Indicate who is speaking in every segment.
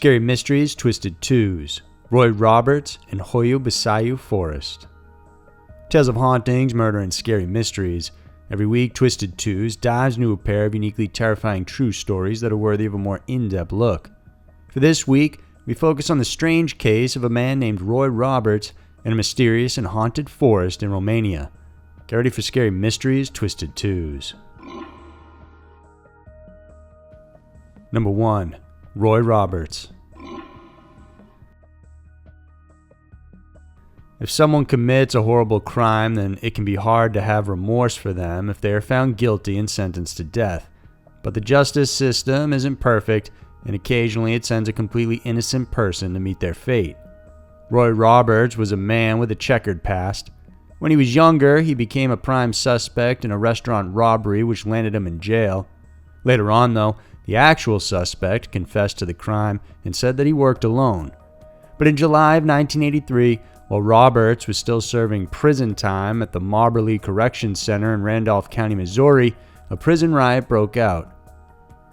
Speaker 1: Scary Mysteries Twisted Twos, Roy Roberts and Hoia Baciu Forest. Tales of hauntings, murder, and scary mysteries. Every week, Twisted Twos dives into a pair of uniquely terrifying true stories that are worthy of a more in-depth look. For this week, we focus on the strange case of a man named Roy Roberts in a mysterious and haunted forest in Romania. Get ready for Scary Mysteries Twisted Twos. Number 1. Roy Roberts. If someone commits a horrible crime, then it can be hard to have remorse for them if they are found guilty and sentenced to death. But the justice system isn't perfect, and occasionally it sends a completely innocent person to meet their fate. Roy Roberts was a man with a checkered past. When he was younger, he became a prime suspect in a restaurant robbery which landed him in jail. Later on, though, the actual suspect confessed to the crime and said that he worked alone. But in July of 1983, while Roberts was still serving prison time at the Moberly Correctional Center in Randolph County, Missouri, a prison riot broke out.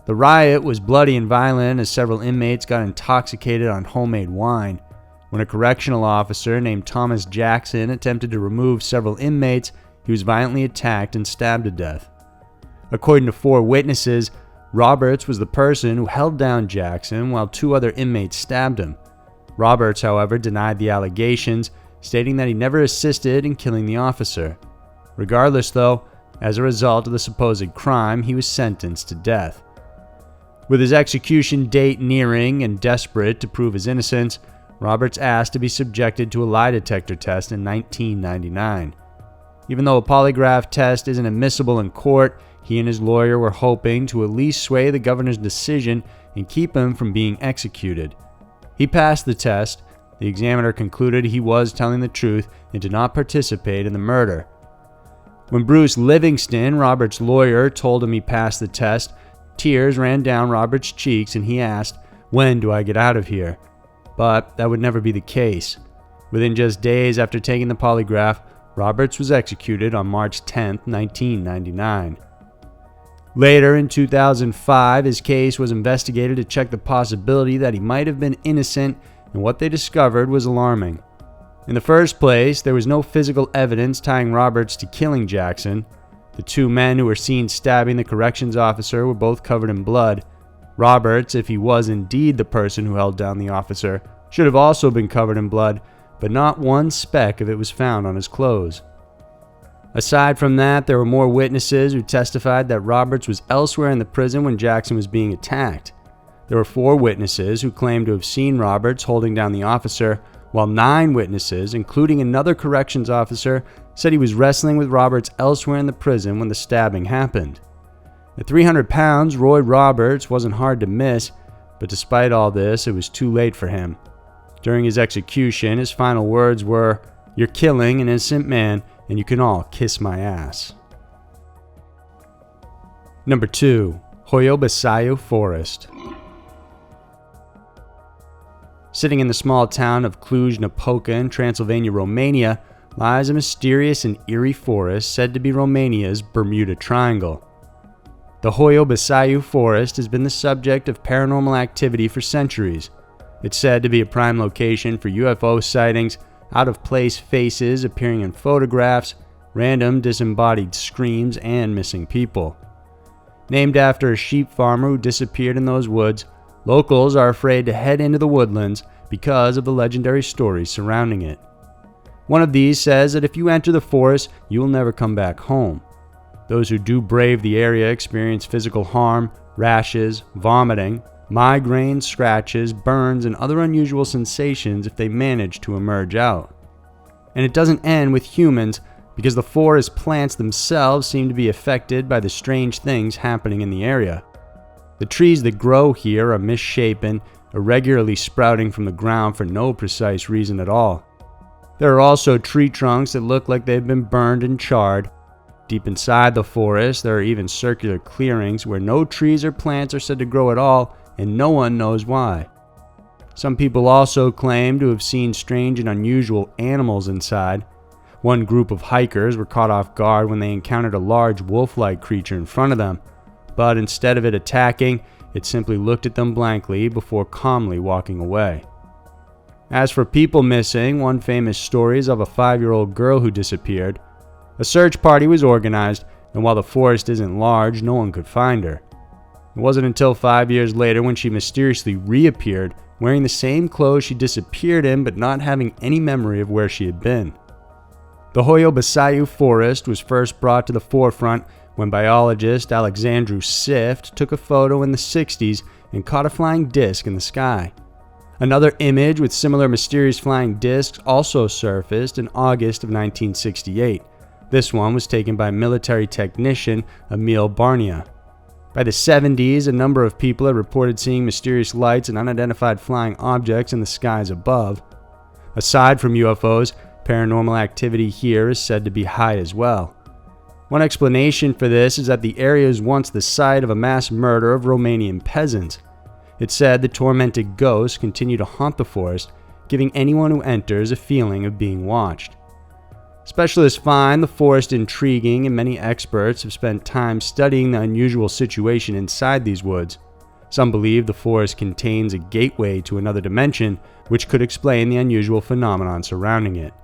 Speaker 1: The riot was bloody and violent as several inmates got intoxicated on homemade wine. When a correctional officer named Thomas Jackson attempted to remove several inmates, he was violently attacked and stabbed to death. According to 4 witnesses, Roberts was the person who held down Jackson while 2 other inmates stabbed him. Roberts, however, denied the allegations, stating that he never assisted in killing the officer. Regardless, though, as a result of the supposed crime, he was sentenced to death. With his execution date nearing and desperate to prove his innocence, Roberts asked to be subjected to a lie detector test in 1999. Even though a polygraph test isn't admissible in court, he and his lawyer were hoping to at least sway the governor's decision and keep him from being executed. He passed the test. The examiner concluded he was telling the truth and did not participate in the murder. When Bruce Livingston, Roberts' lawyer, told him he passed the test, tears ran down Roberts' cheeks and he asked, "When do I get out of here?" But that would never be the case. Within just days after taking the polygraph, Roberts was executed on March 10, 1999. Later, in 2005, his case was investigated to check the possibility that he might have been innocent, and what they discovered was alarming. In the first place, there was no physical evidence tying Roberts to killing Jackson. The 2 men who were seen stabbing the corrections officer were both covered in blood. Roberts, if he was indeed the person who held down the officer, should have also been covered in blood, but not one speck of it was found on his clothes. Aside from that, there were more witnesses who testified that Roberts was elsewhere in the prison when Jackson was being attacked. There were 4 witnesses who claimed to have seen Roberts holding down the officer, while 9 witnesses, including another corrections officer, said he was wrestling with Roberts elsewhere in the prison when the stabbing happened. At 300 pounds, Roy Roberts wasn't hard to miss, but despite all this, it was too late for him. During his execution, his final words were, "You're killing an innocent man, and you can all kiss my ass." Number 2. Hoia Baciu Forest. Sitting in the small town of Cluj-Napoca in Transylvania, Romania, lies a mysterious and eerie forest said to be Romania's Bermuda Triangle. The Hoia Baciu Forest has been the subject of paranormal activity for centuries. It's said to be a prime location for UFO sightings, out-of-place faces appearing in photographs, random disembodied screams, and missing people. Named after a sheep farmer who disappeared in those woods, locals are afraid to head into the woodlands because of the legendary stories surrounding it. One of these says that if you enter the forest, you will never come back home. Those who do brave the area experience physical harm, rashes, vomiting, migraines, scratches, burns, and other unusual sensations if they manage to emerge out. And it doesn't end with humans, because the forest plants themselves seem to be affected by the strange things happening in the area. The trees that grow here are misshapen, irregularly sprouting from the ground for no precise reason at all. There are also tree trunks that look like they've been burned and charred. Deep inside the forest, there are even circular clearings where no trees or plants are said to grow at all, and no one knows why. Some people also claim to have seen strange and unusual animals inside. One group of hikers were caught off guard when they encountered a large wolf-like creature in front of them, but instead of it attacking, it simply looked at them blankly before calmly walking away. As for people missing, one famous story is of a 5-year-old girl who disappeared. A search party was organized, and while the forest isn't large, no one could find her. It wasn't until 5 years later when she mysteriously reappeared, wearing the same clothes she disappeared in but not having any memory of where she had been. The Hoia Baciu forest was first brought to the forefront when biologist Alexandru Sift took a photo in the 60s and caught a flying disc in the sky. Another image with similar mysterious flying discs also surfaced in August of 1968. This one was taken by military technician Emil Barnia. By the 70s, a number of people had reported seeing mysterious lights and unidentified flying objects in the skies above. Aside from UFOs, paranormal activity here is said to be high as well. One explanation for this is that the area is once the site of a mass murder of Romanian peasants. It's said the tormented ghosts continue to haunt the forest, giving anyone who enters a feeling of being watched. Specialists find the forest intriguing, and many experts have spent time studying the unusual situation inside these woods. Some believe the forest contains a gateway to another dimension, which could explain the unusual phenomenon surrounding it.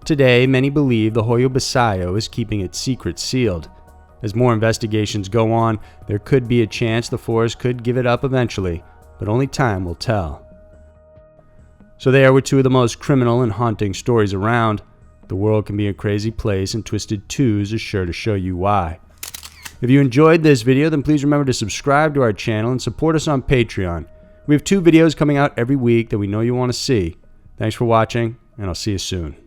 Speaker 1: Today, many believe the Hoia Baciu is keeping its secret sealed. As more investigations go on, there could be a chance the forest could give it up eventually, but only time will tell. So there were two of the most criminal and haunting stories around. The world can be a crazy place, and Twisted Twos is sure to show you why. If you enjoyed this video, then please remember to subscribe to our channel and support us on Patreon. We have 2 videos coming out every week that we know you want to see. Thanks for watching, and I'll see you soon.